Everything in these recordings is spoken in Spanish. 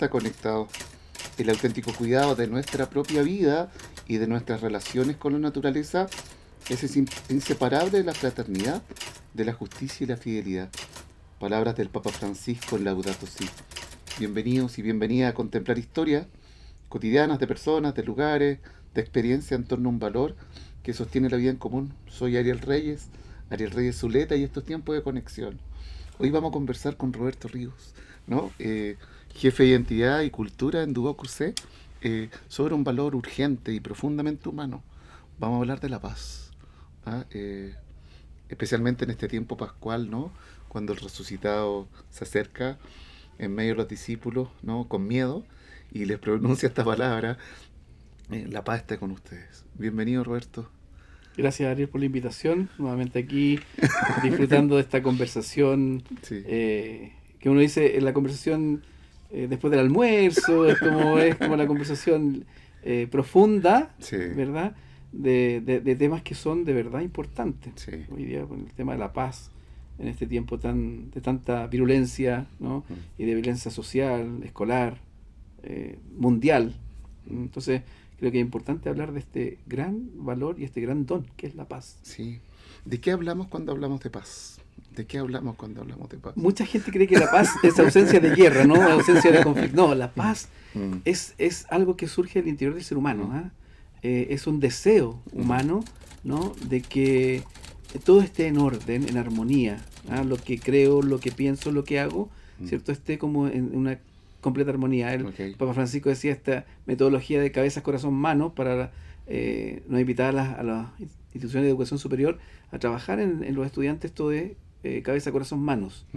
está conectado. El auténtico cuidado de nuestra propia vida y de nuestras relaciones con la naturaleza es inseparable de la fraternidad, de la justicia y la fidelidad. Palabras del Papa Francisco en Laudato Si. Bienvenidos y bienvenidas a contemplar historias cotidianas de personas, de lugares, de experiencias en torno a un valor que sostiene la vida en común. Soy Ariel Reyes Zuleta, y estos tiempos de conexión. Hoy vamos a conversar con Roberto Ríos, ¿no? Jefe de Identidad y Cultura en Duoc UC, sobre un valor urgente y profundamente humano. Vamos a hablar de la paz, ¿ah? Especialmente en este tiempo pascual, ¿no? Cuando el resucitado se acerca en medio de los discípulos, ¿no? Con miedo, y les pronuncia esta palabra: la paz esté con ustedes. Bienvenido, Roberto. Gracias, Ariel, por la invitación. Nuevamente aquí, disfrutando de esta conversación, Sí. que uno dice, en la conversación después del almuerzo, es como la conversación profunda, Sí. ¿verdad? De temas que son de verdad importantes. Sí. Hoy día, con el tema de la paz, en este tiempo de tanta virulencia, ¿no? Y de violencia social, escolar, mundial. Entonces, creo que es importante hablar de este gran valor y este gran don que es la paz. Sí. ¿De qué hablamos cuando hablamos de paz? ¿De qué hablamos cuando hablamos de paz? Mucha gente cree que la paz es ausencia de guerra, ¿no? Ausencia de conflicto. No, la paz es algo que surge del interior del ser humano. ¿Ah? Es un deseo humano, ¿no? De que todo esté en orden, en armonía. ¿Ah? Lo que creo, lo que pienso, lo que hago, ¿cierto? Esté como en una completa armonía. El Papa Francisco decía esta metodología de cabeza, corazón, mano para nos invitar a las instituciones de educación superior a trabajar en los estudiantes esto de cabeza, corazón, manos.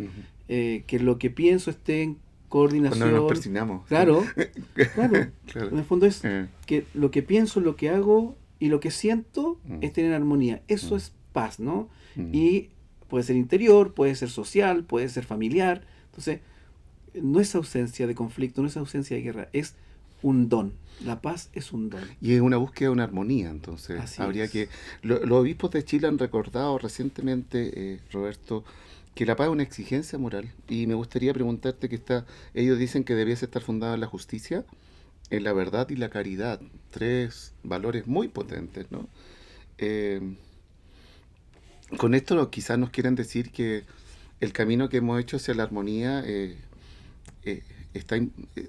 Que lo que pienso esté en coordinación. Cuando nos persignamos. Claro. En el fondo es que lo que pienso, lo que hago y lo que siento estén en armonía. Eso es paz, ¿no? Y puede ser interior, puede ser social, puede ser familiar. Entonces, no es ausencia de conflicto, no es ausencia de guerra, es un don. La paz es un don. Y es una búsqueda de una armonía, entonces. Así habría es. que... los obispos de Chile han recordado recientemente, Roberto, que la paz es una exigencia moral. Y me gustaría preguntarte ellos dicen que debiese estar fundada en la justicia, en la verdad y la caridad. 3 valores muy potentes, ¿no? Con esto quizás nos quieren decir que el camino que hemos hecho hacia la armonía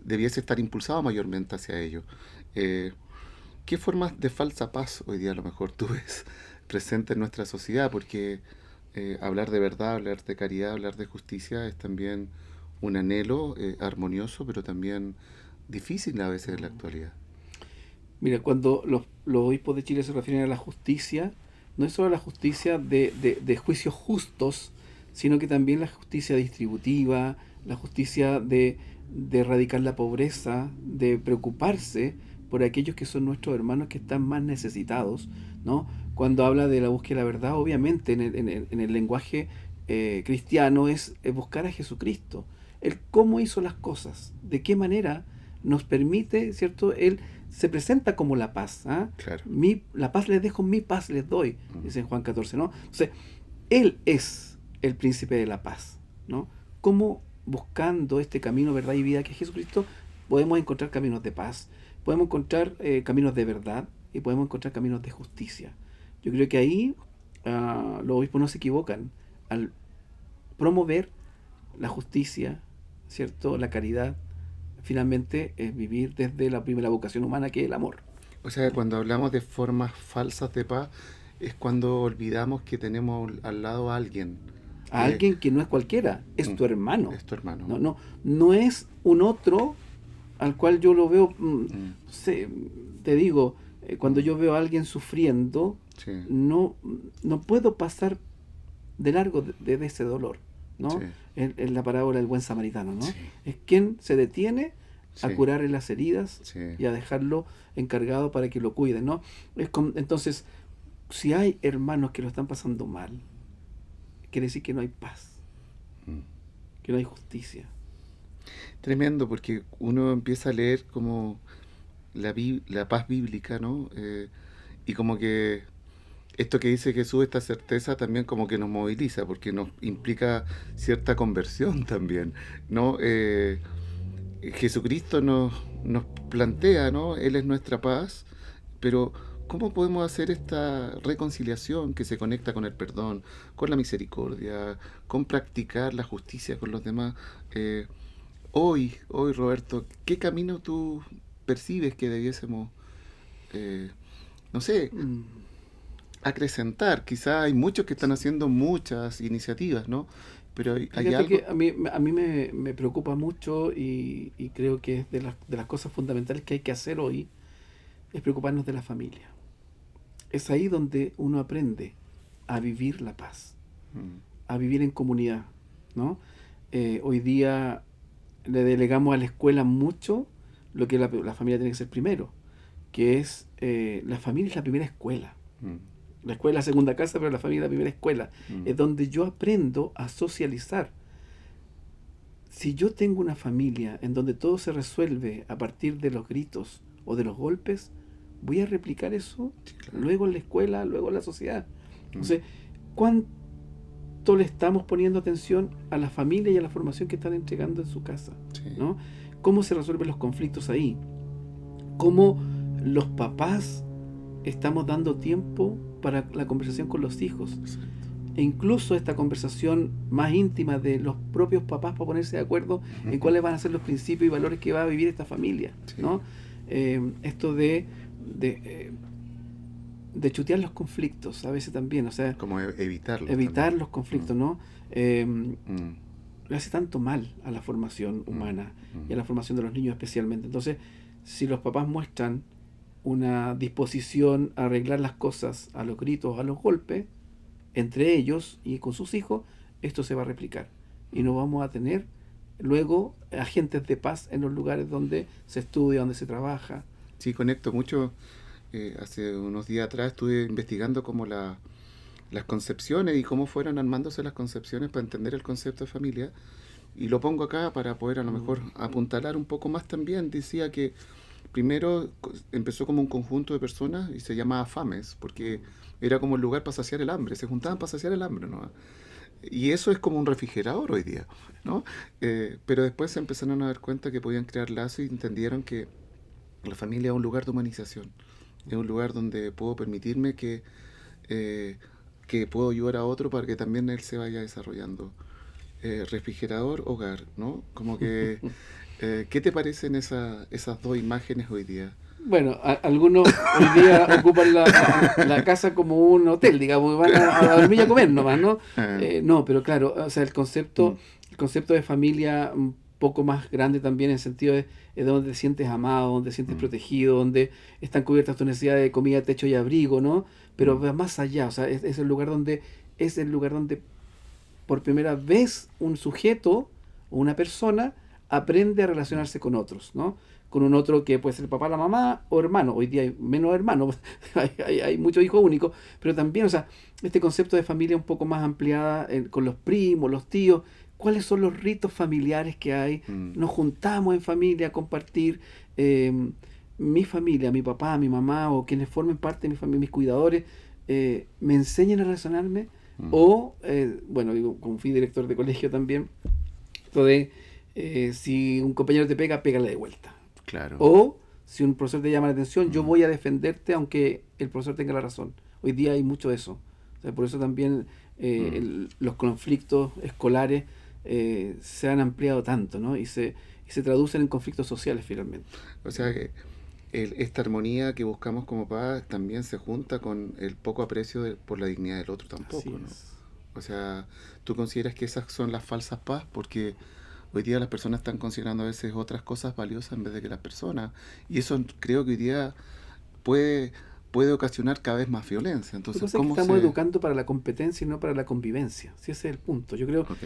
debiese estar impulsado mayormente hacia ello. ¿Qué formas de falsa paz hoy día a lo mejor tú ves presentes en nuestra sociedad? Porque hablar de verdad, hablar de caridad, hablar de justicia es también un anhelo armonioso, pero también difícil a veces en la actualidad. Mira, cuando los obispos de Chile se refieren a la justicia, no es solo la justicia de juicios justos, sino que también la justicia distributiva, la justicia de erradicar la pobreza, de preocuparse por aquellos que son nuestros hermanos que están más necesitados, ¿no? Cuando habla de la búsqueda de la verdad, obviamente en el lenguaje cristiano es buscar a Jesucristo. Él cómo hizo las cosas, de qué manera nos permite, ¿cierto? Él se presenta como la paz. ¿Ah? Claro. La paz les dejo, mi paz les doy, dice en Juan 14, ¿no? Entonces, Él es el príncipe de la paz, ¿no? ¿Cómo buscando este camino, verdad y vida que es Jesucristo, podemos encontrar caminos de paz, podemos encontrar caminos de verdad y podemos encontrar caminos de justicia? Yo creo que ahí los obispos no se equivocan al promover la justicia, ¿cierto? La caridad. Finalmente es vivir desde la primera vocación humana, que es el amor. O sea, cuando hablamos de formas falsas de paz, es cuando olvidamos que tenemos al lado a alguien. A alguien que no es cualquiera, es tu hermano. Es tu hermano. No es un otro al cual yo lo veo, te digo, cuando yo veo a alguien sufriendo, Sí. no puedo pasar de largo de ese dolor, ¿no? Sí. Es la parábola del buen samaritano, ¿no? Sí. Es quien se detiene a Sí. curarle las heridas Sí. y a dejarlo encargado para que lo cuiden, ¿no? Entonces, si hay hermanos que lo están pasando mal, quiere decir que no hay paz, que no hay justicia. Tremendo, porque uno empieza a leer como la paz bíblica, ¿no? Y como que esto que dice Jesús, esta certeza también como que nos moviliza, porque nos implica cierta conversión también, ¿no? Jesucristo nos plantea, ¿no? Él es nuestra paz, pero ¿cómo podemos hacer esta reconciliación que se conecta con el perdón, con la misericordia, con practicar la justicia con los demás? Eh, hoy, Roberto, ¿qué camino tú percibes que debiésemos, eh, no sé, Mm. acrecentar? Quizá hay muchos que están haciendo muchas iniciativas, ¿no? Pero hay Fíjate algo... que a mí me preocupa mucho y creo que es de las cosas fundamentales que hay que hacer hoy, es preocuparnos de la familia. Es ahí donde uno aprende a vivir la paz, Mm, a vivir en comunidad, ¿no? Hoy día le delegamos a la escuela mucho lo que la familia tiene que ser primero, que es la familia es la primera escuela. mm, La escuela es la segunda casa, pero la familia es la primera escuela. mm, Es donde yo aprendo a socializar. Si yo tengo una familia en donde todo se resuelve a partir de los gritos o de los golpes, voy a replicar eso sí, claro. luego en la escuela, luego en la sociedad. Mm, Entonces, ¿cuánto le estamos poniendo atención a la familia y a la formación que están entregando en su casa? sí. ¿No? ¿Cómo se resuelven los conflictos ahí? ¿Cómo los papás estamos dando tiempo para la conversación con los hijos? Exacto. E incluso esta conversación más íntima de los propios papás para ponerse de acuerdo en cuáles van a ser los principios y valores que va a vivir esta familia, Sí. ¿no? Esto de chutear los conflictos a veces también, o sea, Como evitarlo evitar también. los conflictos, ¿no? Eh, Mm, le hace tanto mal a la formación humana y a la formación de los niños especialmente. Entonces, si los papás muestran una disposición a arreglar las cosas a los gritos, a los golpes, entre ellos y con sus hijos, esto se va a replicar. Y no vamos a tener luego agentes de paz en los lugares donde se estudia, donde se trabaja. sí, conecto mucho. Hace unos días atrás estuve investigando como las concepciones y cómo fueron armándose las concepciones para entender el concepto de familia. Y lo pongo acá para poder a lo mejor apuntalar un poco más también. Decía que primero empezó como un conjunto de personas y se llamaba FAMES, porque era como el lugar para saciar el hambre, se juntaban para saciar el hambre, ¿no? Y eso es como un refrigerador hoy día, ¿no? Pero después se empezaron a dar cuenta que podían crear lazos y entendieron que la familia es un lugar de humanización, es un lugar donde puedo permitirme que puedo ayudar a otro para que también él se vaya desarrollando. Refrigerador, hogar, ¿no? Como que, ¿qué te parecen esas dos imágenes hoy día? Bueno, algunos hoy día ocupan la casa como un hotel, digamos, van a dormir y a comer nomás, ¿no? No, pero claro, o sea, el concepto de familia un poco más grande también en el sentido de donde te sientes amado, donde te sientes protegido, donde están cubiertas tus necesidades de comida, techo y abrigo, ¿no? Pero va más allá, o sea, es el lugar donde por primera vez un sujeto o una persona aprende a relacionarse con otros, ¿no? Con un otro que puede ser el papá, la mamá o hermano. Hoy día hay menos hermanos, hay muchos hijos únicos, pero también, o sea, este concepto de familia un poco más ampliada con los primos, los tíos, cuáles son los ritos familiares que hay. Nos juntamos en familia a compartir. Mi familia, mi papá, mi mamá o quienes formen parte de mi familia, mis cuidadores, me enseñan a relacionarme. O, bueno, digo, como fui director de colegio también, esto de si un compañero te pega, pégale de vuelta. Claro. O si un profesor te llama la atención, yo voy a defenderte aunque el profesor tenga la razón. Hoy día hay mucho de eso. O sea, por eso también los conflictos escolares se han ampliado tanto, ¿no? Y se traducen en conflictos sociales finalmente. O sea que esta armonía que buscamos como paz también se junta con el poco aprecio por la dignidad del otro tampoco, Así ¿no? es. O sea, ¿tú consideras que esas son las falsas paz? Porque hoy día las personas están considerando a veces otras cosas valiosas en vez de que las personas. Y eso creo que hoy día puede, puede ocasionar cada vez más violencia. Lo que Entonces, pasa es que ¿cómo estamos se...? educando para la competencia y no para la convivencia. Sí, ese es el punto. Yo creo, Ok.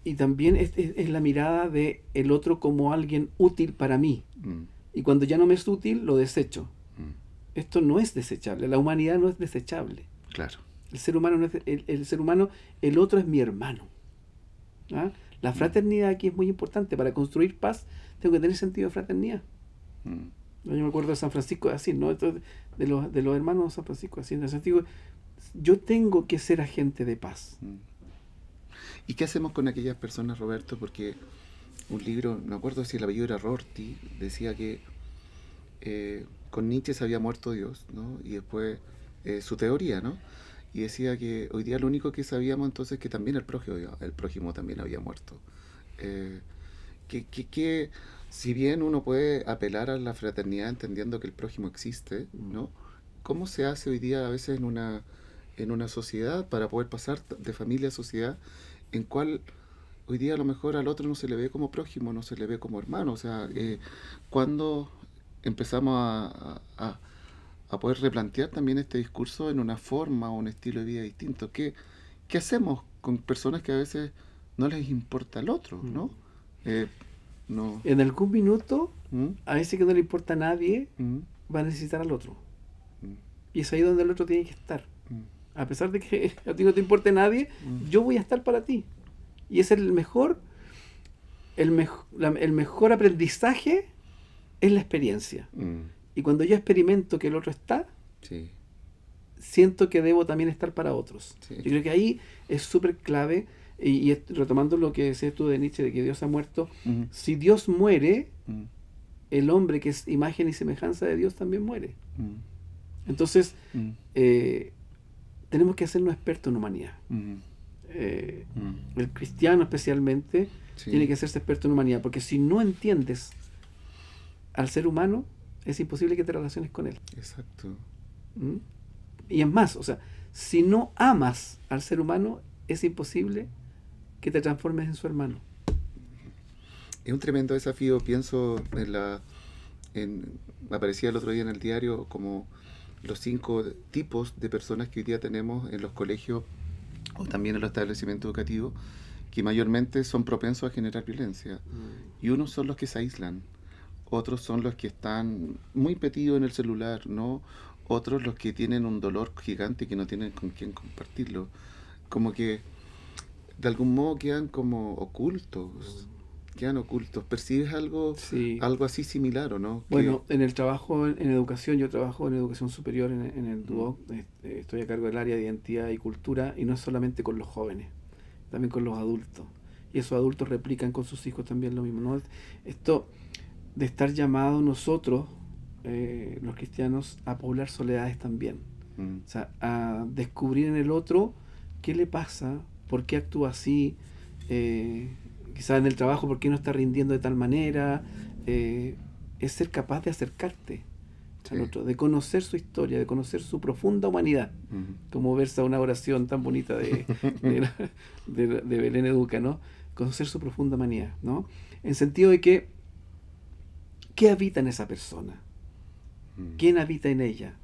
y también es la mirada de el otro como alguien útil para mí. Mm, Y cuando ya no me es útil, lo desecho. mm, Esto no es desechable. La humanidad no es desechable. claro. El ser humano no es el ser humano, el otro es mi hermano. ¿Ah? La fraternidad aquí es muy importante. Para construir paz tengo que tener sentido de fraternidad. Mm, Yo me acuerdo de San Francisco de Asís, ¿no? Esto de los hermanos de San Francisco de Asís. En el sentido, yo tengo que ser agente de paz. mm. ¿Y qué hacemos con aquellas personas, Roberto? Porque un libro, no me acuerdo si el apellido era Rorty, decía que con Nietzsche se había muerto Dios, ¿no? Y después su teoría, ¿no? Y decía que hoy día lo único que sabíamos entonces es que también el prójimo también había muerto. Eh, que si bien uno puede apelar a la fraternidad entendiendo que el prójimo existe, ¿no? ¿Cómo se hace hoy día a veces en una sociedad para poder pasar de familia a sociedad en cual hoy día a lo mejor al otro no se le ve como prójimo, no se le ve como hermano? O sea, cuando empezamos a poder replantear también este discurso en una forma o un estilo de vida distinto. ¿Qué hacemos con personas que a veces no les importa el otro, ¿no? No. En algún minuto, ¿Mm? a veces que no le importa a nadie, ¿Mm? va a necesitar al otro. ¿Mm? Y es ahí donde el otro tiene que estar. ¿Mm? A pesar de que a ti no te importe nadie, yo voy a estar para ti. Y es el mejor aprendizaje es la experiencia. ¿Mm? Y cuando yo experimento que el otro está, Sí. siento que debo también estar para otros. Sí. Yo creo que ahí es súper clave, retomando lo que decías tú de Nietzsche, de que Dios ha muerto, ¿Mm? si Dios muere, ¿Mm? el hombre que es imagen y semejanza de Dios también muere. ¿Mm? Entonces, ¿Mm? tenemos que hacernos expertos en humanidad. ¿Mm? ¿Mm? El cristiano especialmente Sí. tiene que hacerse experto en humanidad, porque si no entiendes al ser humano, es imposible que te relaciones con él. Exacto. ¿Mm? Y es más, o sea, si no amas al ser humano, es imposible que te transformes en su hermano. Es un tremendo desafío, pienso aparecía el otro día en el diario como los 5 tipos de personas que hoy día tenemos en los colegios o también en los establecimientos educativos que mayormente son propensos a generar violencia. Y unos son los que se aíslan, otros son los que están muy metidos en el celular, ¿no? Otros los que tienen un dolor gigante y que no tienen con quién compartirlo. Como que de algún modo quedan como ocultos. ¿Percibes algo, Sí. algo así similar o no? Bueno, en el trabajo en educación, yo trabajo en educación superior en el DUOC, estoy a cargo del área de identidad y cultura, y no es solamente con los jóvenes, también con los adultos. Y esos adultos replican con sus hijos también lo mismo, ¿no? Esto de estar llamados nosotros, los cristianos, a poblar soledades también. O sea, a descubrir en el otro qué le pasa, por qué actúa así, quizás en el trabajo por qué no está rindiendo de tal manera. Es ser capaz de acercarte al otro, de conocer su historia, de conocer su profunda humanidad, como versa una oración tan bonita de Belén Educa, ¿no? Conocer su profunda humanidad, ¿no? En sentido de que ¿qué habita en esa persona? ¿Quién habita en ella?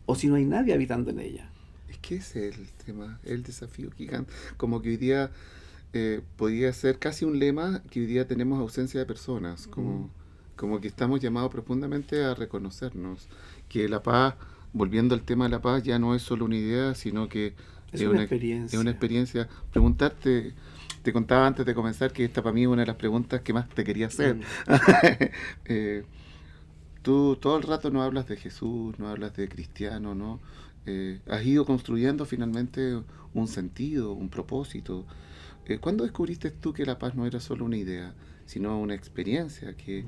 O si no hay nadie habitando en ella. Es que ese es el tema, el desafío gigante. Como que hoy día podría ser casi un lema que hoy día tenemos ausencia de personas, como que estamos llamados profundamente a reconocernos, que la paz, volviendo al tema de la paz, ya no es solo una idea, sino que es una experiencia. Es una experiencia. Preguntarte, te contaba antes de comenzar que esta para mí es una de las preguntas que más te quería hacer. Tú todo el rato no hablas de Jesús, no hablas de cristiano, ¿no? Has ido construyendo finalmente un sentido, un propósito. ¿Cuándo descubriste tú que la paz no era solo una idea, sino una experiencia que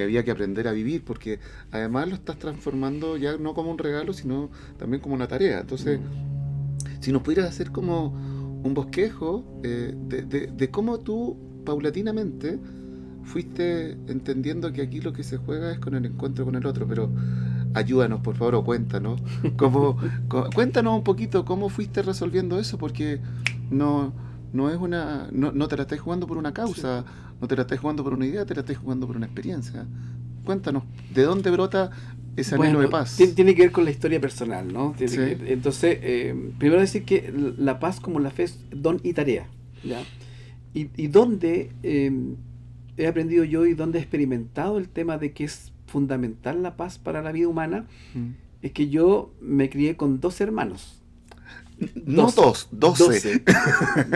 había que aprender a vivir? Porque además lo estás transformando ya no como un regalo, sino también como una tarea. Entonces, si nos pudieras hacer como un bosquejo de cómo tú paulatinamente fuiste entendiendo que aquí lo que se juega es con el encuentro con el otro, pero ayúdanos, por favor, o cuéntanos. Cuéntanos un poquito cómo fuiste resolviendo eso, porque no te la estás jugando por una causa, no te la estás jugando por una idea, te la estás jugando por una experiencia. Cuéntanos, ¿de dónde brota ese anhelo de paz? Tiene que ver con la historia personal, ¿no? Sí. Entonces, primero decir que la paz como la fe es don y tarea, ¿ya? Y donde he aprendido yo y donde he experimentado el tema de que es fundamental la paz para la vida humana, es que yo me crié con 2 hermanos. No 12.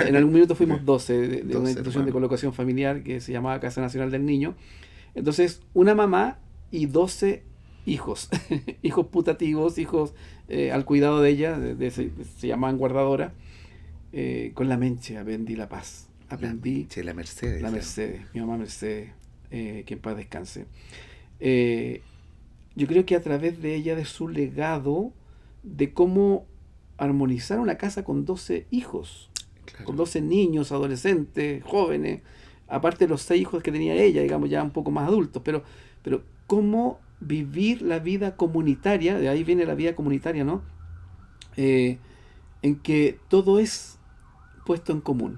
En algún minuto fuimos 12 de una institución hermanos de colocación familiar que se llamaba Casa Nacional del Niño. Entonces, una mamá y 12 hijos, hijos putativos, hijos al cuidado de ella, se llamaban guardadoras, con la menche aprendí la paz. aprendí. La Mercedes. La Mercedes, mi mamá Mercedes, que en paz descanse. Yo creo que a través de ella, de su legado, de cómo armonizar una casa con 12 hijos, Claro. con 12 niños, adolescentes, jóvenes, aparte de los 6 hijos que tenía ella, digamos ya un poco más adultos, pero cómo vivir la vida comunitaria, de ahí viene la vida comunitaria, ¿no? En que todo es puesto en común,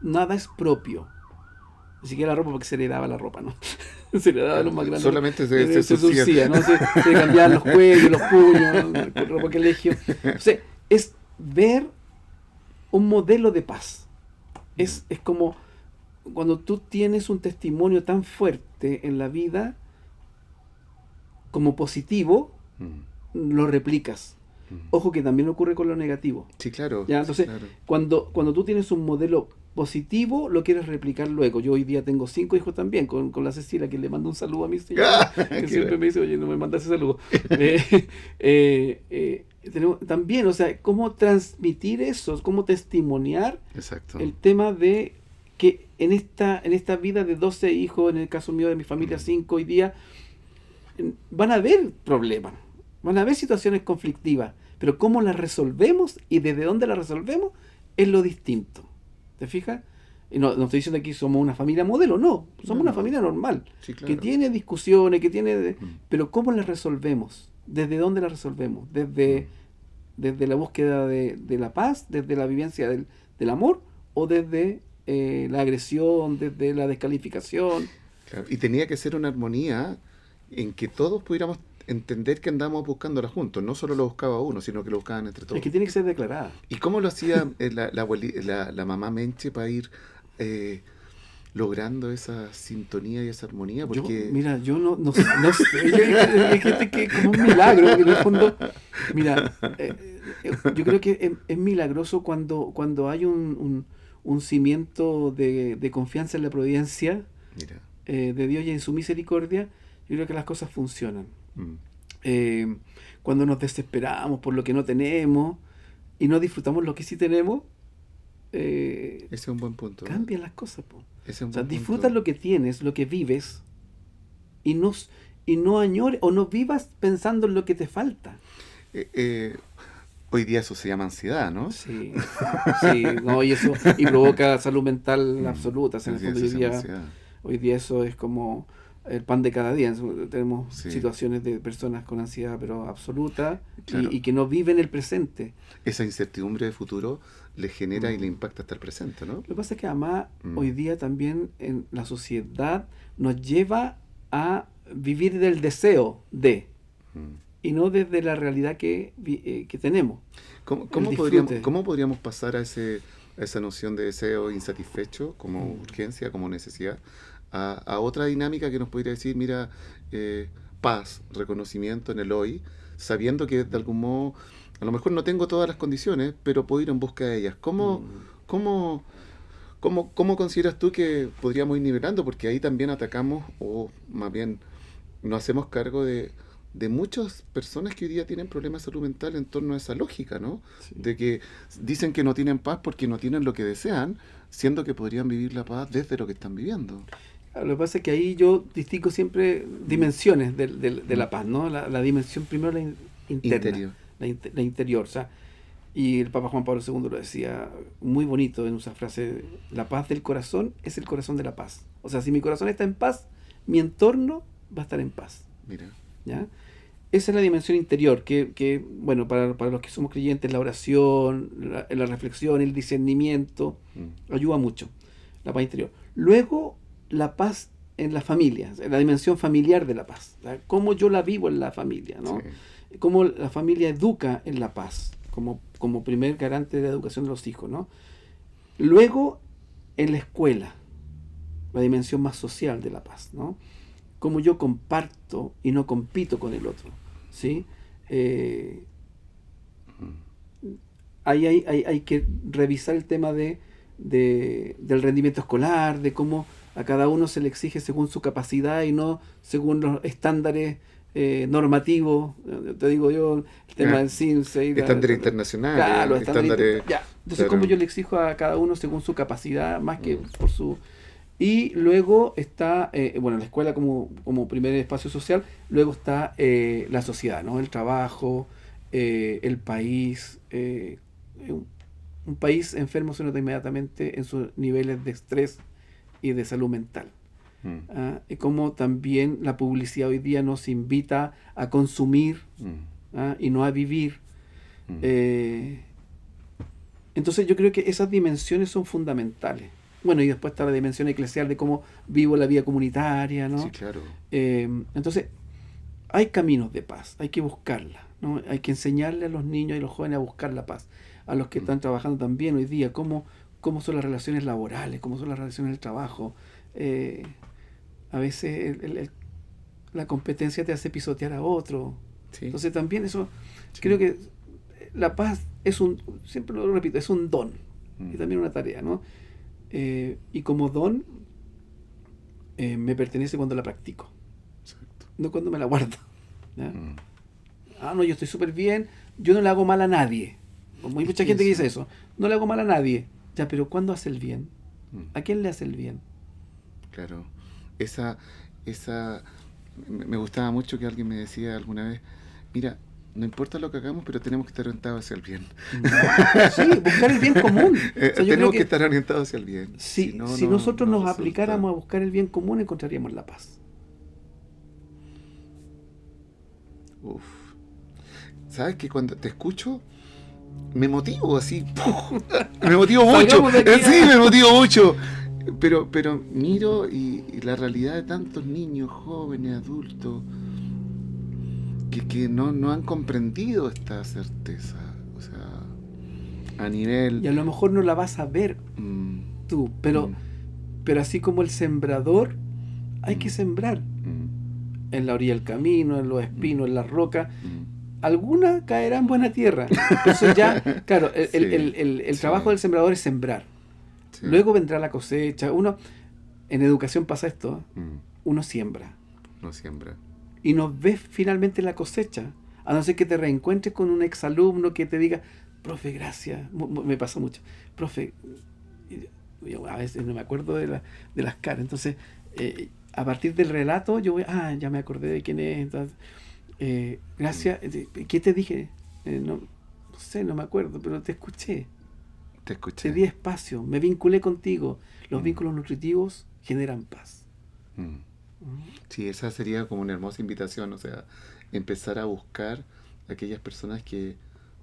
nada es propio, ni siquiera la ropa, porque se heredaba la ropa, ¿no? Se heredaba a los más grandes. Solamente se surcía, ¿no? Se cambiaban los cuellos, los puños, ¿no? Ropa que elegio. O sea, es ver un modelo de paz. Es como cuando tú tienes un testimonio tan fuerte en la vida como positivo, lo replicas. Ojo que también ocurre con lo negativo. Sí, claro. ¿Ya? Entonces, claro. Cuando tú tienes un modelo positivo, lo quieres replicar luego. Yo hoy día tengo 5 hijos también, con la Cecilia, que le mando un saludo a mi señora, que siempre me dice, oye, no me mandas ese saludo. Tenemos, también, o sea, cómo transmitir eso, cómo testimoniar. Exacto. El tema de que en esta vida de 12 hijos, en el caso mío de mi familia 5 hoy día, van a haber problemas, van a haber situaciones conflictivas, pero cómo las resolvemos y desde dónde las resolvemos es lo distinto. ¿Te fijas? Y no estoy diciendo aquí somos una familia modelo, no, somos una familia normal, sí, claro. que tiene discusiones, que tiene... pero ¿cómo las resolvemos? ¿Desde dónde las resolvemos? ¿Desde la búsqueda de la paz, desde la vivencia del amor, o desde la agresión, desde la descalificación? Claro. Y tenía que ser una armonía en que todos pudiéramos entender que andamos buscándola juntos. No solo lo buscaba uno, sino que lo buscaban entre todos. Es que tiene que ser declarada. ¿Y cómo lo hacía la mamá Menche para ir logrando esa sintonía y esa armonía? Porque... yo no sé, es que como un milagro, en el fondo. Mira, yo creo que es milagroso cuando hay un cimiento de confianza en la providencia de Dios y en su misericordia. Yo creo que las cosas funcionan. Cuando nos desesperamos por lo que no tenemos y no disfrutamos lo que sí tenemos, ese es un buen punto. Cambian las cosas. Disfrutas lo que tienes, lo que vives, y no añores o no vivas pensando en lo que te falta. Hoy día eso se llama ansiedad, ¿no? Sí, no, y provoca salud mental absoluta. En el fondo, hoy día eso es como el pan de cada día. Tenemos situaciones de personas con ansiedad, pero absoluta, claro. y que no viven el presente. Esa incertidumbre de futuro le genera y le impacta hasta el presente, ¿no? Lo que pasa es que además hoy día también en la sociedad nos lleva a vivir del deseo de, y no desde la realidad que tenemos. ¿Cómo podríamos pasar a esa noción de deseo insatisfecho como urgencia, como necesidad, a otra dinámica que nos podría decir, mira, paz, reconocimiento en el hoy, sabiendo que de algún modo, a lo mejor no tengo todas las condiciones, pero puedo ir en busca de ellas? ¿Cómo consideras tú que podríamos ir nivelando? Porque ahí también atacamos, o más bien nos hacemos cargo de muchas personas que hoy día tienen problemas de salud mental en torno a esa lógica, ¿no? Sí. De que dicen que no tienen paz porque no tienen lo que desean, siendo que podrían vivir la paz desde lo que están viviendo. Lo que pasa es que ahí yo distingo siempre dimensiones de la paz, ¿no? La dimensión primero, la interna, la interior. O sea, y el Papa Juan Pablo II lo decía muy bonito en esa frase: la paz del corazón es el corazón de la paz. O sea, si mi corazón está en paz, mi entorno va a estar en paz. Mira. ¿Ya? Esa es la dimensión interior, que bueno, para los que somos creyentes, la oración, la reflexión, el discernimiento, ayuda mucho, la paz interior. Luego, la paz en la familia, la dimensión familiar de la paz, ¿verdad? Cómo yo la vivo en la familia, ¿no? Sí. Cómo la familia educa en la paz, como primer garante de la educación de los hijos, ¿no? Luego, en la escuela, la dimensión más social de la paz, ¿no? Cómo yo comparto y no compito con el otro, ¿sí? Ahí hay que revisar el tema del rendimiento escolar, de cómo a cada uno se le exige según su capacidad y no según los estándares normativos, te digo yo, el tema del CINCE. Estándares internacionales. Claro, estándares. Ya. Entonces, Claro. como yo le exijo a cada uno según su capacidad, más que por su... Y luego está, la escuela como primer espacio social, luego está la sociedad, ¿no? El trabajo, el país. Un país enfermo se nota inmediatamente en sus niveles de estrés y de salud mental. Y como también la publicidad hoy día nos invita a consumir y no a vivir. Entonces yo creo que esas dimensiones son fundamentales. Bueno, y después está la dimensión eclesial de cómo vivo la vida comunitaria, ¿no? Sí, claro. Entonces, hay caminos de paz, hay que buscarla, ¿no? Hay que enseñarle a los niños y a los jóvenes a buscar la paz. A los que están trabajando también hoy día, cómo son las relaciones laborales, cómo son las relaciones del trabajo. A veces la competencia te hace pisotear a otro. Sí. Entonces también eso, creo que la paz es siempre lo repito, es un don y también una tarea, ¿no? Y como don me pertenece cuando la practico. Exacto. No cuando me la guardo, ¿ya? No, yo estoy súper bien, yo no le hago mal a nadie. Hay mucha gente que dice eso, no le hago mal a nadie. Ya, pero ¿cuándo hace el bien? ¿A quién le hace el bien? Claro. Esa me gustaba mucho que alguien me decía alguna vez, mira, no importa lo que hagamos, pero tenemos que estar orientados hacia el bien. Sí, buscar el bien común. O sea, tenemos que estar orientados hacia el bien. Si nosotros nos aplicáramos a buscar el bien común, encontraríamos la paz. Uf. ¿Sabes que cuando te escucho me motivo así? Me motivo mucho. Sí, me motivo mucho. Pero miro y la realidad de tantos niños, jóvenes, adultos que no han comprendido esta certeza, o sea, a nivel... Y a lo mejor no la vas a ver tú, pero así como el sembrador, hay que sembrar en la orilla del camino, en los espinos, en las rocas. Alguna caerá en buena tierra. Entonces ya, claro, el trabajo del sembrador es sembrar. Sí. Luego vendrá la cosecha. En educación pasa esto, uno siembra. No siembra. Y nos ves finalmente la cosecha. A no ser que te reencuentres con un exalumno que te diga, profe, gracias. Me pasa mucho. Profe, yo a veces no me acuerdo de las caras. Entonces, a partir del relato, yo voy, ya me acordé de quién es. Entonces, gracias. ¿Qué te dije? No sé, no me acuerdo, pero te escuché. Te di espacio, me vinculé contigo. Los vínculos nutritivos generan paz. Sí, esa sería como una hermosa invitación, o sea, empezar a buscar a aquellas personas que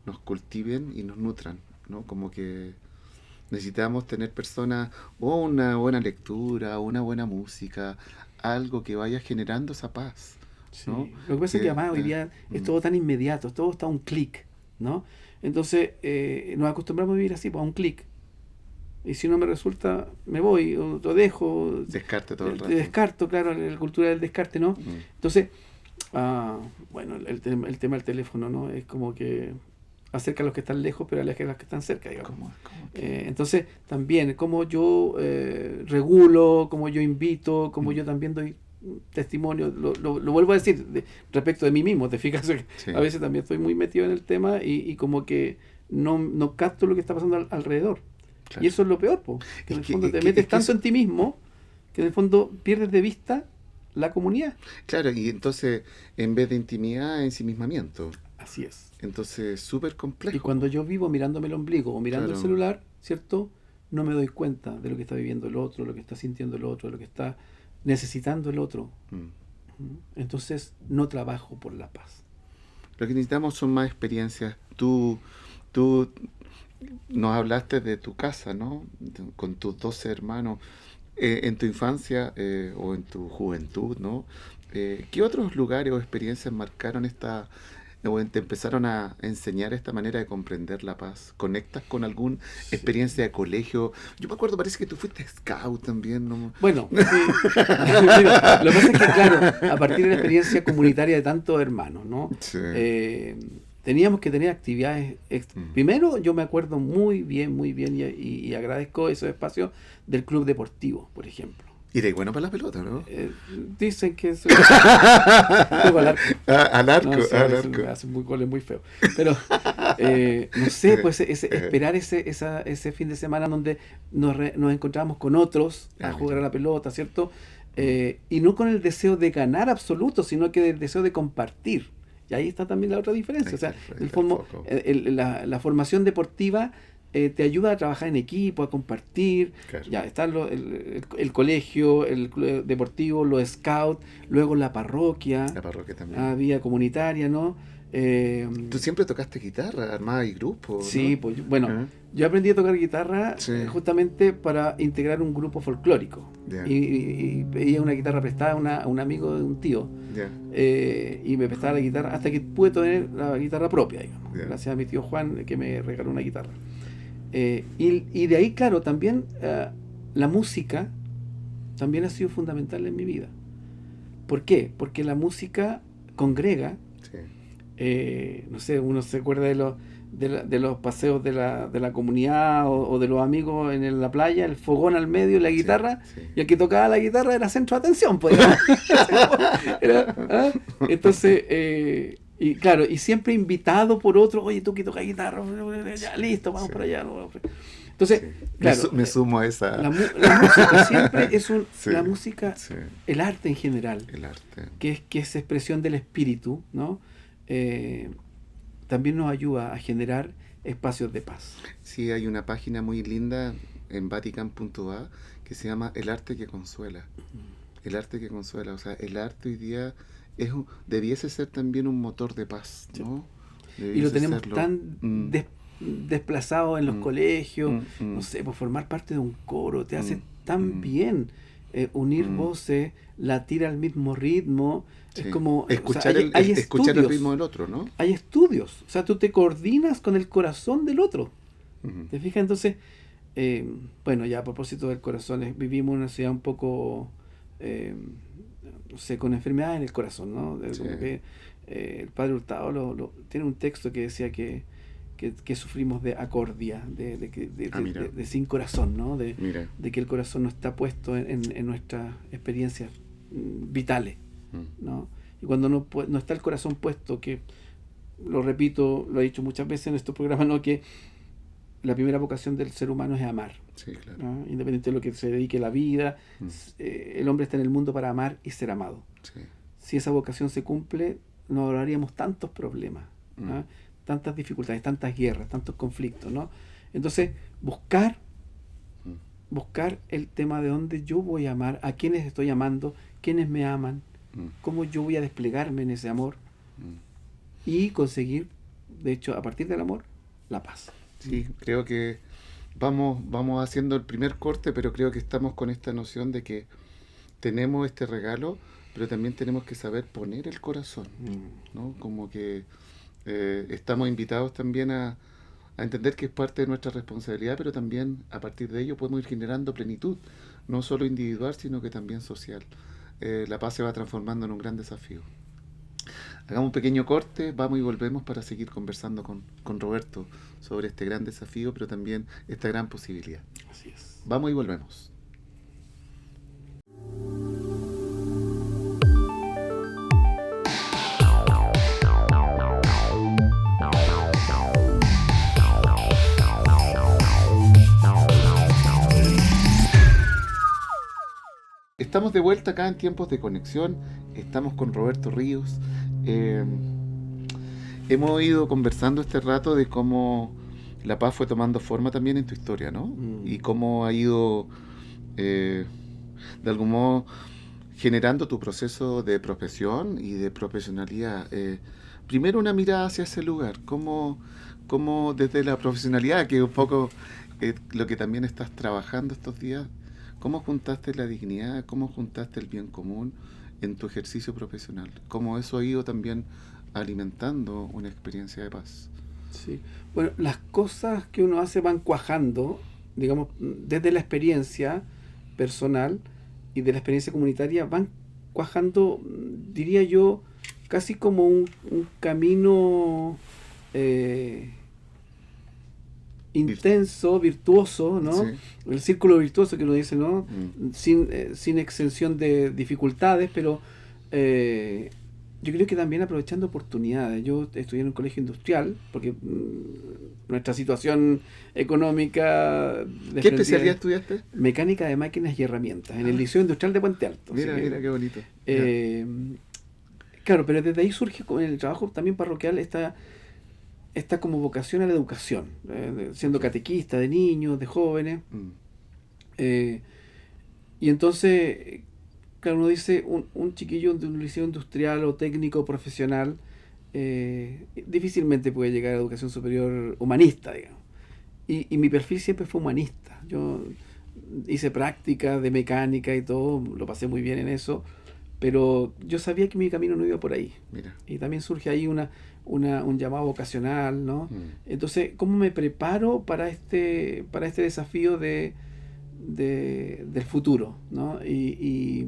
nos cultiven y nos nutran, ¿no? Como que necesitamos tener personas o una buena lectura, una buena música, algo que vaya generando esa paz, ¿no? Sí. Lo que pasa es que además hoy día es todo tan inmediato, todo está a un clic, ¿no? Entonces nos acostumbramos a vivir así, pues a un clic. Y si no me resulta, me voy, o lo dejo. Descarte todo el rato. Descarto, claro, la cultura del descarte, ¿no? Entonces, bueno, el tema del teléfono, ¿no? Es como que acerca a los que están lejos, pero aleja a los que están cerca, digamos. ¿Cómo? Entonces, también, como yo regulo, como yo invito, como yo también doy testimonio, lo vuelvo a decir respecto de mí mismo, te fijas, sí. A veces también estoy muy metido en el tema y como que no capto lo que está pasando alrededor. Claro. Y eso es lo peor, que en el fondo te metes tanto en ti mismo que en el fondo pierdes de vista la comunidad. Claro, y entonces en vez de intimidad, ensimismamiento. Así es. Entonces súper complejo. Y cuando yo vivo mirándome el ombligo o mirando el celular, ¿cierto? No me doy cuenta de lo que está viviendo el otro, lo que está sintiendo el otro, lo que está necesitando el otro. Entonces no trabajo por la paz. Lo que necesitamos son más experiencias. Tú nos hablaste de tu casa, ¿no? Con tus 12 hermanos. En tu infancia o en tu juventud, ¿no? ¿Qué otros lugares o experiencias marcaron o te empezaron a enseñar esta manera de comprender la paz? ¿Conectas con alguna experiencia de colegio? Yo me acuerdo, parece que tú fuiste scout también, ¿no? Bueno, mira, lo que pasa es que, claro, a partir de la experiencia comunitaria de tantos hermanos, ¿no? Sí. Teníamos que tener actividades. Primero, yo me acuerdo muy bien, y agradezco esos espacios del club deportivo, por ejemplo. Y de bueno para la pelota, ¿no? Dicen que soy al arco. Al arco, No, sí, al arco. hace muy goles muy feos. Pero, no sé, pues esperar ese fin de semana donde nos encontramos con otros a jugar a la pelota, ¿cierto? Y no con el deseo de ganar absoluto, sino que el deseo de compartir. Y ahí está también la otra diferencia. O sea, en el fondo, la formación deportiva te ayuda a trabajar en equipo, a compartir. Claro. Ya está el colegio, el club deportivo, los scouts, luego la parroquia. La parroquia también. La vida comunitaria, ¿no? Tú siempre tocaste guitarra, armabas y grupos, Sí, ¿no? pues bueno, yo aprendí a tocar guitarra justamente para integrar un grupo folclórico. Yeah. Y pedía una guitarra prestada a un amigo de un tío. Yeah. Y me prestaba la guitarra hasta que pude tener la guitarra propia, digamos. Yeah. Gracias a mi tío Juan que me regaló una guitarra. Y de ahí, claro, también la música también ha sido fundamental en mi vida. ¿Por qué? Porque la música congrega. Sí. No sé, uno se acuerda de los paseos de la comunidad o de los amigos en la playa, el fogón al medio y la guitarra, sí. Y el que tocaba la guitarra era centro de atención, pues. Entonces, y claro, y siempre invitado por otro, oye, tú que tocas guitarra, ya listo, vamos para allá. Entonces, sí. claro, me sumo a esa. La música siempre es la música, sí. El arte en general, el arte. que es expresión del espíritu, ¿no? También nos ayuda a generar espacios de paz. Sí, hay una página muy linda en vatican.a que se llama El arte que consuela. El arte que consuela, o sea, el arte hoy día debiese ser también un motor de paz, ¿no? Y lo tenemos tan desplazado en los colegios, no sé, por formar parte de un coro, te hace tan bien unir voces, latir al mismo ritmo. Sí. Es como escuchar, escuchar el ritmo del otro, ¿no? Hay estudios, o sea, tú te coordinas con el corazón del otro. ¿Te fijas? Entonces, bueno, ya a propósito del corazón, vivimos en una ciudad un poco, no sé, con enfermedad en el corazón, ¿no? Sí. Como que el padre Hurtado tiene un texto que decía que sufrimos de acordia, de sin corazón, ¿no? De que el corazón no está puesto en nuestras experiencias vitales, ¿no? Y cuando no está el corazón puesto, que lo repito, lo he dicho muchas veces en estos programas, ¿no? Que la primera vocación del ser humano es amar, sí, claro. ¿no? Independiente de lo que se dedique la vida, el hombre está en el mundo para amar y ser amado. Sí. Si esa vocación se cumple, no hablaríamos tantos problemas, ¿no? Tantas dificultades, tantas guerras, tantos conflictos, ¿no? Entonces, buscar el tema de dónde yo voy a amar, a quiénes estoy amando, quiénes me aman, cómo yo voy a desplegarme en ese amor y conseguir, de hecho, a partir del amor, la paz. Sí, creo que vamos haciendo el primer corte, pero creo que estamos con esta noción de que tenemos este regalo, pero también tenemos que saber poner el corazón, ¿no? Como que estamos invitados también a entender que es parte de nuestra responsabilidad, pero también a partir de ello podemos ir generando plenitud, no solo individual, sino que también social. La paz se va transformando en un gran desafío. Hagamos un pequeño corte, vamos y volvemos para seguir conversando con Roberto sobre este gran desafío, pero también esta gran posibilidad. Así es. Vamos y volvemos. Estamos de vuelta acá en Tiempos de Conexión, estamos con Roberto Ríos. Hemos ido conversando este rato de cómo la paz fue tomando forma también en tu historia, ¿no? Y cómo ha ido, de algún modo, generando tu proceso de profesión y de profesionalidad. Primero una mirada hacia ese lugar, cómo desde la profesionalidad, que es un poco lo que también estás trabajando estos días, ¿cómo juntaste la dignidad, cómo juntaste el bien común en tu ejercicio profesional? ¿Cómo eso ha ido también alimentando una experiencia de paz? Sí. Bueno, las cosas que uno hace van cuajando, digamos, desde la experiencia personal y de la experiencia comunitaria, van cuajando, diría yo, casi como un camino intenso, virtuoso, ¿no? Sí. El círculo virtuoso que uno dice, ¿no? Mm. Sin exención de dificultades, pero yo creo que también aprovechando oportunidades. Yo estudié en un colegio industrial, porque nuestra situación económica... ¿Qué especialidad estudiaste? Mecánica de máquinas y herramientas, en el Liceo Industrial de Puente Alto. Mira, mira, qué bonito. Claro, pero desde ahí surge con el trabajo también parroquial esta como vocación a la educación, siendo catequista de niños, de jóvenes. Y entonces, claro, uno dice, un chiquillo de un liceo industrial o técnico profesional difícilmente puede llegar a educación superior humanista, digamos. Y mi perfil siempre fue humanista. Yo hice práctica de mecánica y todo, lo pasé muy bien en eso, pero yo sabía que mi camino no iba por ahí. Mira. Y también surge ahí un llamado vocacional, ¿no? Entonces, ¿cómo me preparo para este desafío del futuro, ¿no? Y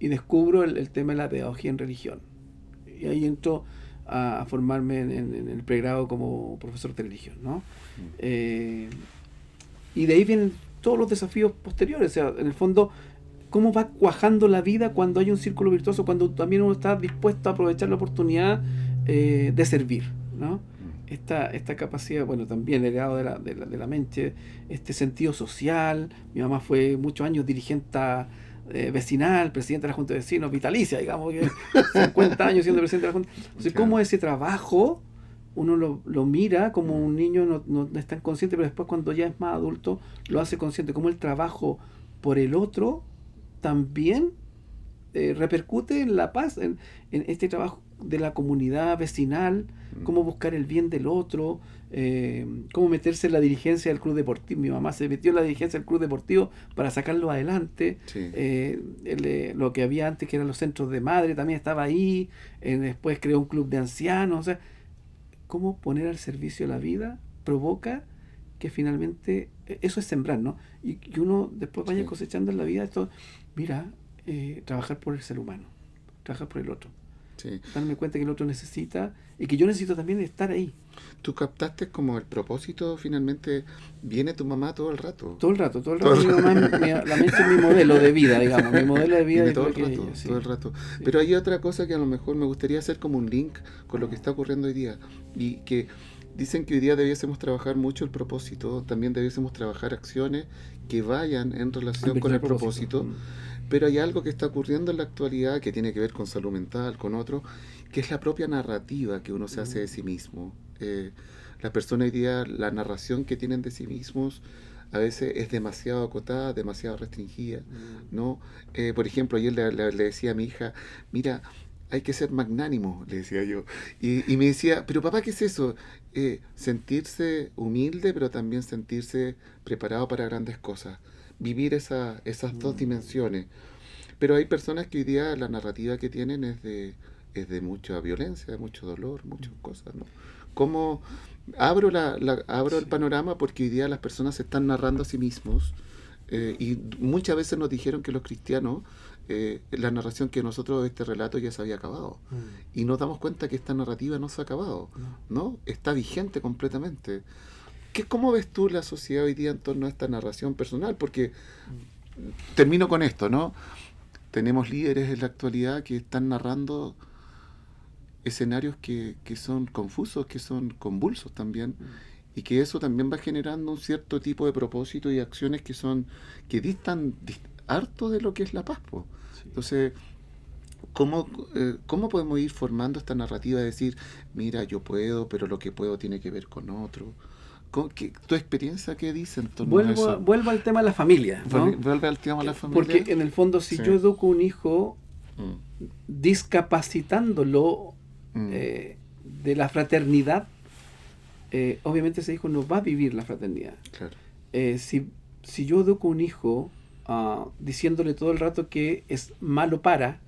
descubro el tema de la pedagogía en religión. Y ahí entro a formarme en el pregrado como profesor de religión, ¿no? Y de ahí vienen todos los desafíos posteriores. O sea, en el fondo, cómo va cuajando la vida cuando hay un círculo virtuoso, cuando también uno está dispuesto a aprovechar la oportunidad de servir, ¿no? Esta capacidad, bueno, también heredado de la mente, este sentido social. Mi mamá fue muchos años dirigente vecinal, presidente de la Junta de Vecinos, vitalicia, digamos, que 50 años siendo presidente de la Junta. Entonces, cómo ese trabajo uno lo mira como un niño no es tan consciente, pero después cuando ya es más adulto lo hace consciente, como el trabajo por el otro también repercute en la paz, en este trabajo de la comunidad vecinal, cómo buscar el bien del otro, cómo meterse en la dirigencia del club deportivo. Mi mamá se metió en la dirigencia del club deportivo para sacarlo adelante. Sí. Lo que había antes, que eran los centros de madre, también estaba ahí. Después creó un club de ancianos. O sea, cómo poner al servicio la vida provoca que finalmente, eso es sembrar, ¿no? Y uno después vaya cosechando en la vida esto, mira, trabajar por el ser humano, trabajar por el otro. Sí. Darme cuenta que el otro necesita y que yo necesito también estar ahí. ¿Tú captaste como el propósito finalmente? Viene tu mamá todo el rato. Todo el rato. Mi mamá, la mente es mi modelo de vida, digamos, mi modelo de vida. Viene todo el rato, sí. Todo el rato. Sí. Pero hay otra cosa que a lo mejor me gustaría hacer como un link con lo que está ocurriendo hoy día. Y que dicen que hoy día debiésemos trabajar mucho el propósito, también debiésemos trabajar acciones que vayan en relación con el propósito. Pero hay algo que está ocurriendo en la actualidad que tiene que ver con salud mental, con otro, que es la propia narrativa que uno se hace de sí mismo. Las personas hoy día, la narración que tienen de sí mismos a veces es demasiado acotada, demasiado restringida, ¿no? Por ejemplo, ayer le decía a mi hija, mira, hay que ser magnánimo, le decía yo. Y me decía, pero papá, ¿qué es eso? Sentirse humilde, pero también sentirse preparado para grandes cosas. Vivir esas dos dimensiones. Pero hay personas que hoy día la narrativa que tienen es de mucha violencia, de mucho dolor, muchas cosas, ¿no? ¿Cómo abro el panorama? Porque hoy día las personas se están narrando a sí mismos y muchas veces nos dijeron que los cristianos la narración que nosotros, este relato ya se había acabado y nos damos cuenta que esta narrativa no se ha acabado, ¿no? Está vigente completamente. ¿Cómo ves tú la sociedad hoy día en torno a esta narración personal? Porque termino con esto, ¿no? Tenemos líderes en la actualidad que están narrando escenarios que son confusos, que son convulsos también, y que eso también va generando un cierto tipo de propósito y acciones que distan harto de lo que es la paz, po. Sí. Entonces, ¿cómo podemos ir formando esta narrativa de decir, mira, yo puedo, pero lo que puedo tiene que ver con otro? ¿Tu experiencia qué dice en torno a eso? Vuelvo al tema de la familia, ¿no? Vuelve al tema de la familia. Porque en el fondo, si yo educo a un hijo discapacitándolo de la fraternidad, obviamente ese hijo no va a vivir la fraternidad. Claro. Si yo educo a un hijo diciéndole todo el rato que es malo para,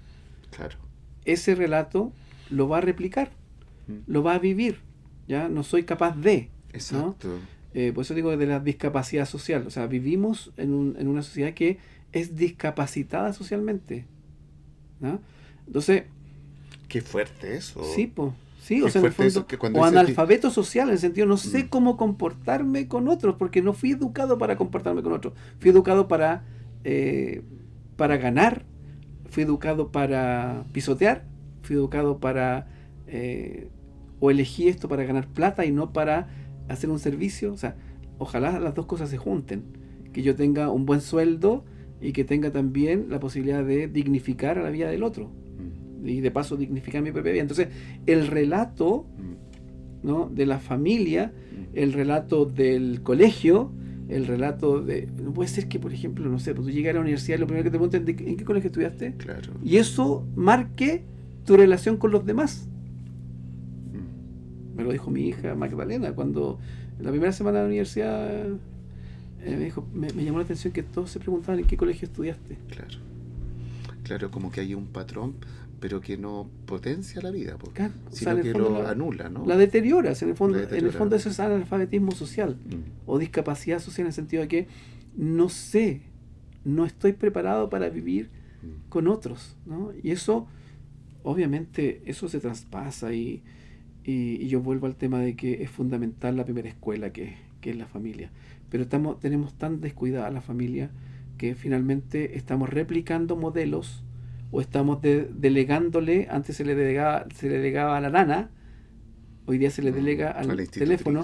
claro, ese relato lo va a replicar, lo va a vivir, ¿ya? No soy capaz de. Exacto. ¿No? Por eso digo de la discapacidad social. O sea, vivimos en una sociedad que es discapacitada socialmente, ¿no? Entonces... Qué fuerte eso. Sí, pues. Sí, o Es sea, en el fuerte eso, fondo, que cuando o dices analfabeto social, en el sentido, no sé Mm. cómo comportarme con otros, porque no fui educado para comportarme con otros. Fui educado para ganar, fui educado para pisotear, fui educado para, o elegí esto para ganar plata y no para hacer un servicio. O sea, ojalá las dos cosas se junten, que yo tenga un buen sueldo y que tenga también la posibilidad de dignificar a la vida del otro Mm. y de paso dignificar mi propia vida. Entonces, el relato, Mm. ¿no?, de la familia, Mm. el relato del colegio, el relato de... No puede ser que, por ejemplo, no sé, pues tú llegas a la universidad y lo primero que te pregunten ¿en qué colegio estudiaste? Claro. Y eso marque tu relación con los demás. Mm. Me lo dijo mi hija Magdalena cuando en la primera semana de la universidad me dijo, me llamó la atención que todos se preguntaban en qué colegio estudiaste. Claro. Claro, como que hay un patrón, pero que no potencia la vida, po, Claro, o sea, sino en el que fondo lo anula, ¿no? la deterioras. En el La fondo, en el deteriora. fondo eso es analfabetismo social Mm. o discapacidad social, en el sentido de que no sé, no estoy preparado para vivir Mm. con otros, ¿no? Y eso, obviamente, eso se traspasa y yo vuelvo al tema de que es fundamental la primera escuela que es la familia. Pero tenemos tan descuidada la familia que finalmente estamos replicando modelos o estamos delegándole. Antes se le delegaba a la nana, hoy día se le delega A la al institutriz. teléfono.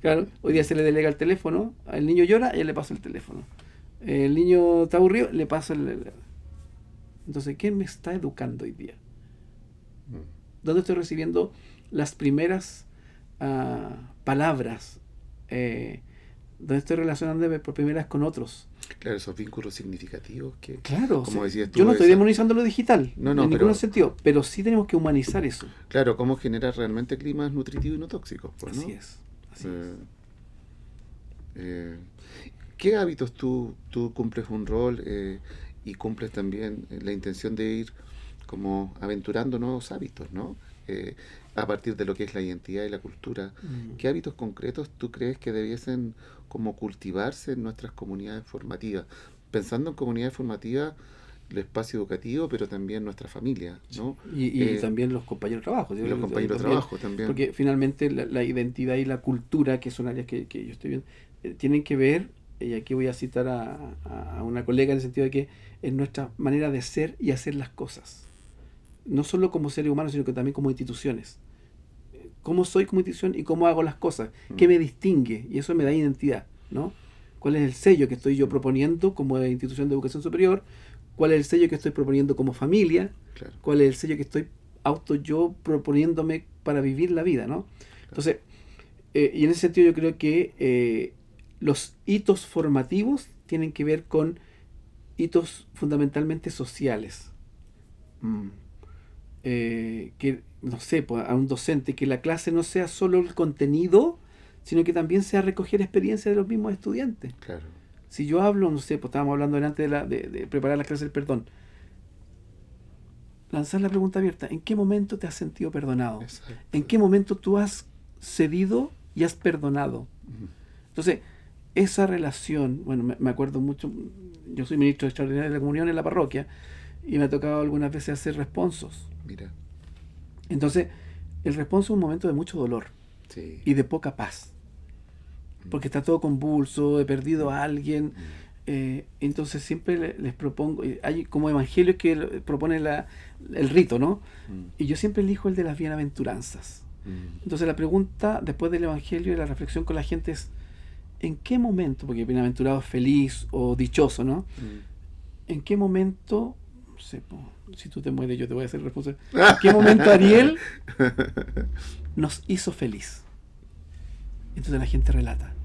Claro, hoy día se le delega al teléfono, el niño llora, y le pasa el teléfono. El niño está aburrido, le pasa el... Entonces, ¿quién me está educando hoy día? Mm. ¿Dónde estoy recibiendo las primeras palabras? ¿Dónde estoy relacionándome por primera vez con otros? Claro, esos vínculos significativos que, Claro, como decías tú, yo no estoy esa- demonizando lo digital, No, en no, ningún pero sentido, pero sí tenemos que humanizar eso. claro, cómo generar realmente climas nutritivos y no tóxicos, pues, ¿no? Así es, así es. Eh, eh, ¿Qué hábitos tú cumples un rol y cumples también la intención de ir como aventurando nuevos hábitos, ¿no? A partir de lo que es la identidad y la cultura. ¿Qué hábitos concretos tú crees que debiesen como cultivarse en nuestras comunidades formativas? Pensando en comunidades formativas, el espacio educativo, pero también nuestra familia, ¿no? Y también los compañeros de trabajo. Y los compañeros de también, trabajo también. porque finalmente la identidad y la cultura, que son áreas que yo estoy viendo, tienen que ver, y aquí voy a citar a una colega en el sentido de que es nuestra manera de ser y hacer las cosas. No solo como seres humanos, sino que también como instituciones. Cómo soy como institución y cómo hago las cosas, qué me distingue, y eso me da identidad, ¿no? ¿Cuál es el sello que estoy yo proponiendo como institución de educación superior? ¿Cuál es el sello que estoy proponiendo como familia? Claro. ¿Cuál es el sello que estoy yo proponiéndome para vivir la vida, ¿no? Entonces, y en ese sentido yo creo que los hitos formativos tienen que ver con hitos fundamentalmente sociales. Que, no sé, pues, a un docente, que la clase no sea solo el contenido, sino que también sea recoger experiencias de los mismos estudiantes. Claro. Si yo hablo, no sé, pues estábamos hablando delante de preparar la clase del perdón. Lanzar la pregunta abierta: ¿en qué momento te has sentido perdonado? Exacto. ¿En qué momento tú has cedido y has perdonado? Ujú. Entonces, esa relación, bueno, me acuerdo mucho, yo soy ministro extraordinario de la comunión en la parroquia y me ha tocado algunas veces hacer responsos. Mira. Entonces, el responso es un momento de mucho dolor Sí. y de poca paz, porque está todo convulso, he perdido a alguien. Entonces siempre les propongo, hay como evangelios que proponen el rito, ¿no? Y yo siempre elijo el de las bienaventuranzas. Entonces la pregunta después del evangelio y la reflexión con la gente es: ¿en qué momento, porque bienaventurado es feliz o dichoso, ¿no? ¿En qué momento, no sé, si tú te mueres yo te voy a hacer responsable, ¿en qué momento Ariel nos hizo feliz? Entonces la gente relata.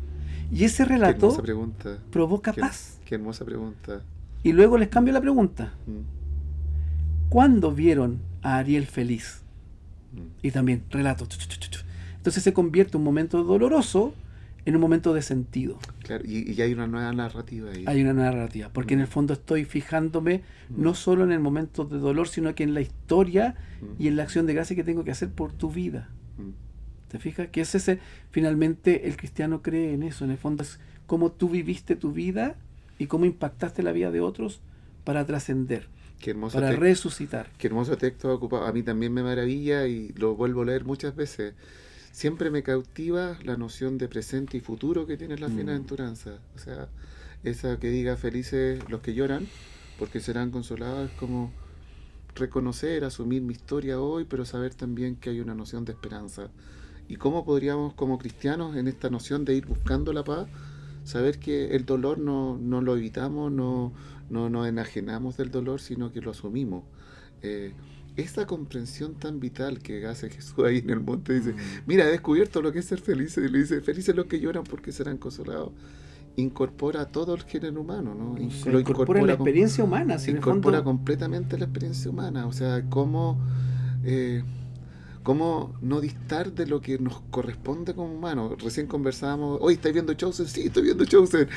Y ese Qué relato hermosa pregunta. provoca Qué, paz. qué hermosa pregunta. Y luego les cambio la pregunta: Mm. ¿cuándo vieron a Ariel feliz? Mm. Y también relato. Entonces se convierte un momento doloroso en un momento de sentido. Claro, y hay una nueva narrativa ahí. Hay una narrativa, porque en el fondo estoy fijándome no solo en el momento de dolor, sino que en la historia y en la acción de gracia que tengo que hacer por tu vida. ¿Te fijas? Que es ese, finalmente el cristiano cree en eso, en el fondo es cómo tú viviste tu vida y cómo impactaste la vida de otros para trascender, Qué hermoso para texto. resucitar. Qué hermoso texto ha ocupado. A mí también me maravilla y lo vuelvo a leer muchas veces. Siempre me cautiva la noción de presente y futuro que tiene la bienaventuranza. O sea, esa que diga felices los que lloran, porque serán consolados, es como reconocer, asumir mi historia hoy, pero saber también que hay una noción de esperanza. Y cómo podríamos, como cristianos, en esta noción de ir buscando la paz, saber que el dolor no lo evitamos, no nos enajenamos del dolor, sino que lo asumimos. Eh, esa comprensión tan vital que hace Jesús ahí en el monte, dice, mira, he descubierto lo que es ser felices, y le dice, felices los que lloran porque serán consolados. Incorpora todo el género humano, ¿no? O sea, Lo incorpora la com- experiencia humana, si en el incorpora fondo, completamente la experiencia humana, o sea, eh, cómo no distar de lo que nos corresponde como humanos. Recién conversábamos, hoy ¿estáis viendo Chosen? Sí, estoy viendo Chosen.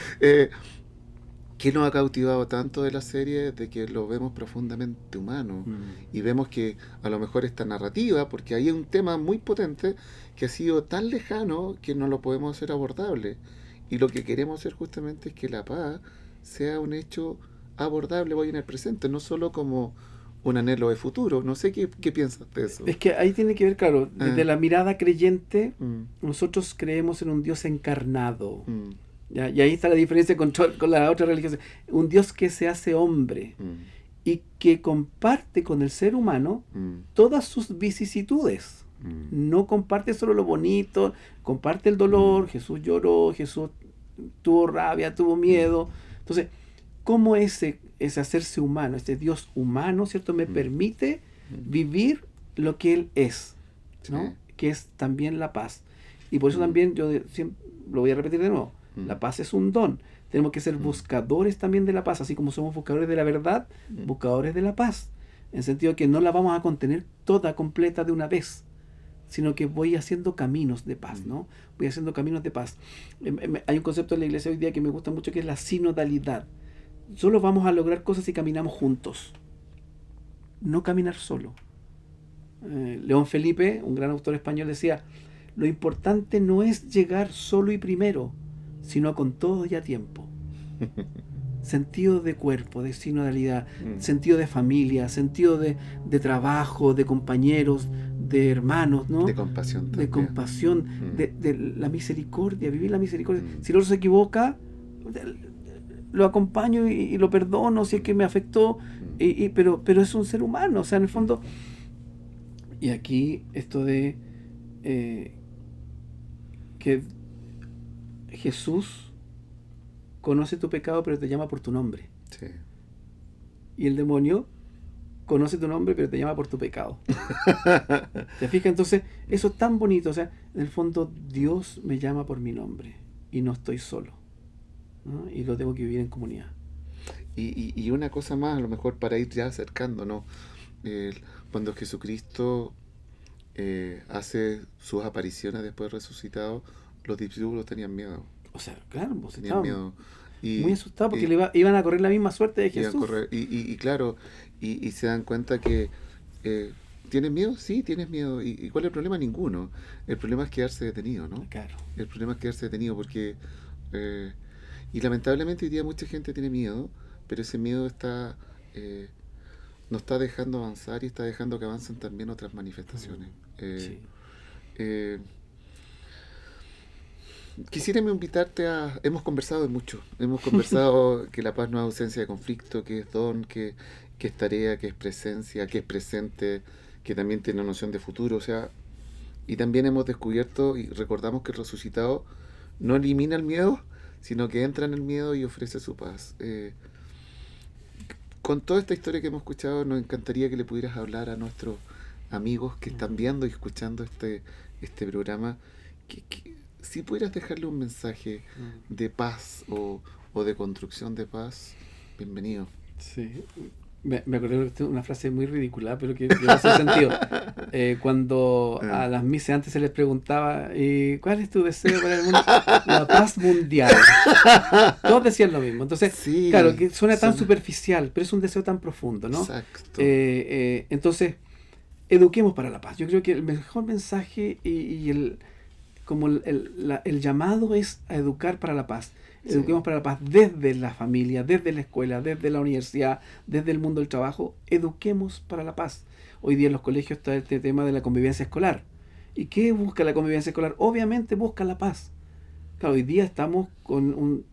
¿Qué nos ha cautivado tanto de la serie? De que lo vemos profundamente humano y vemos que a lo mejor esta narrativa, porque hay un tema muy potente que ha sido tan lejano que no lo podemos hacer abordable, y lo que queremos hacer justamente es que la paz sea un hecho abordable hoy en el presente, no solo como un anhelo de futuro. No sé qué piensas de eso. es que ahí tiene que ver, claro, desde la mirada creyente, Mm, nosotros creemos en un Dios encarnado. mm, ¿Ya? Y ahí está la diferencia con la otra religión. Un Dios que se hace hombre mm, y que comparte con el ser humano mm, todas sus vicisitudes. mm, No comparte solo lo bonito, comparte el dolor. Jesús lloró, Jesús tuvo rabia, tuvo miedo. Entonces, ¿cómo ese hacerse humano, este Dios humano, ¿cierto?, me permite vivir lo que Él es, ¿no? Sí. Que es también la paz. Y por eso también yo siempre, lo voy a repetir de nuevo, la paz es un don. Tenemos que ser buscadores también de la paz, así como somos buscadores de la verdad, buscadores de la paz. En el sentido que no la vamos a contener toda completa de una vez, sino que voy haciendo caminos de paz, ¿no? Voy haciendo caminos de paz. Hay un concepto en la iglesia hoy día que me gusta mucho, que es la sinodalidad. Solo vamos a lograr cosas si caminamos juntos, no caminar solo. León Felipe, un gran autor español, decía, lo importante no es llegar solo y primero, sino con todo y a tiempo. Sentido de cuerpo, de sinodalidad, sentido de familia, sentido de trabajo, de compañeros, de hermanos, ¿no? De compasión De también. compasión, de la misericordia, vivir la misericordia. Si el otro se equivoca, lo acompaño y lo perdono si es que me afectó, pero es un ser humano, o sea, en el fondo. Y aquí esto de que Jesús conoce tu pecado pero te llama por tu nombre. Sí. Y el demonio conoce tu nombre pero te llama por tu pecado. ¿Te fijas? Entonces, eso es tan bonito. O sea, en el fondo Dios me llama por mi nombre y no estoy solo, ¿no? Y lo tengo que vivir en comunidad. Y una cosa más, a lo mejor para ir ya acercándonos, cuando Jesucristo hace sus apariciones después de resucitado, los discípulos tenían miedo. O sea, claro, pues Tenían estaban miedo. Y, muy asustados porque y- iban a correr la misma suerte de iban a Jesús. correr. Y claro, y se dan cuenta que ¿tienes miedo? Sí, tienes miedo. ¿Y cuál es el problema? Ninguno. El problema es quedarse detenido, ¿no? Claro. El problema es quedarse detenido porque... y lamentablemente hoy día mucha gente tiene miedo, pero ese miedo no está dejando avanzar y está dejando que avancen también otras manifestaciones. Sí. Eh, Quisiera invitarte a... Hemos conversado de mucho. Hemos conversado que la paz no es ausencia de conflicto, que es don, que es tarea, que es presencia, que es presente, que también tiene una noción de futuro. O sea, y también hemos descubierto y recordamos que el resucitado no elimina el miedo, sino que entra en el miedo y ofrece su paz. Con toda esta historia que hemos escuchado, nos encantaría que le pudieras hablar a nuestros amigos que están viendo y escuchando este programa, si pudieras dejarle un mensaje de paz o de construcción de paz, bienvenido. Sí. Me acordé de una frase muy ridícula, pero que hace sentido. Cuando a las misas antes se les preguntaba, ¿cuál es tu deseo para el mundo? La paz mundial. Todos decían lo mismo. Entonces, Sí, claro, que suena tan suena- superficial, pero es un deseo tan profundo, ¿no? Exacto. Entonces, eduquemos para la paz. Yo creo que el mejor mensaje y el llamado es a educar para la paz. Sí. Eduquemos para la paz desde la familia, desde la escuela, desde la universidad, desde el mundo del trabajo. Eduquemos para la paz. Hoy día en los colegios está este tema de la convivencia escolar. ¿Y qué busca la convivencia escolar? Obviamente busca la paz. Claro, hoy día estamos con un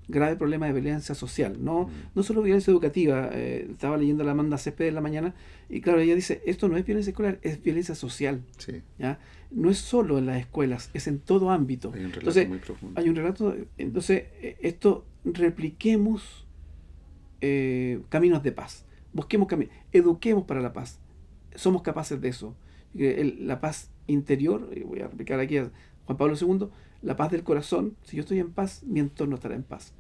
grave problema de violencia social, no, no solo violencia educativa. Estaba leyendo a la Amanda Céspedes en la mañana y claro, ella dice, esto no es violencia escolar, es violencia social. Sí. ¿Ya? No es solo en las escuelas, es en todo ámbito. Hay un relato Entonces, muy profundo. hay un relato, entonces, esto repliquemos caminos de paz, busquemos caminos, eduquemos para la paz, somos capaces de eso. La paz interior, y voy a replicar aquí a Juan Pablo II, la paz del corazón. Si yo estoy en paz, mi entorno estará en paz.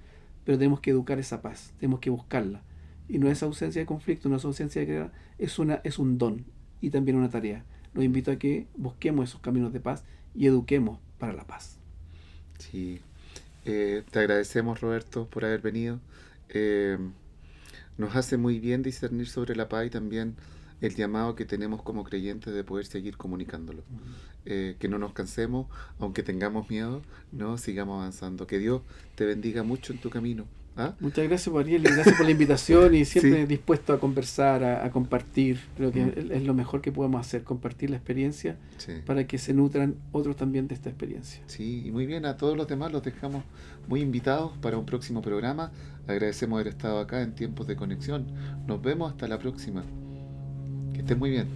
Pero tenemos que educar esa paz, tenemos que buscarla. Y no es ausencia de conflicto, no es ausencia de guerra, es un don y también una tarea. Los invito a que busquemos esos caminos de paz y eduquemos para la paz. Sí. Te agradecemos, Roberto, por haber venido. Eh, Nos hace muy bien discernir sobre la paz y también el llamado que tenemos como creyentes de poder seguir comunicándolo. Que no nos cansemos, aunque tengamos miedo, no sigamos avanzando. Que Dios te bendiga mucho en tu camino. ¿Ah? Muchas gracias, Ariel, y gracias por la invitación y siempre Sí. dispuesto a conversar, a compartir. Creo que es lo mejor que podemos hacer, compartir la experiencia Sí. para que se nutran otros también de esta experiencia. Sí, y muy bien, a todos los demás los dejamos muy invitados para un próximo programa. Agradecemos haber estado acá en Tiempos de Conexión. Nos vemos hasta la próxima. Que estén muy bien.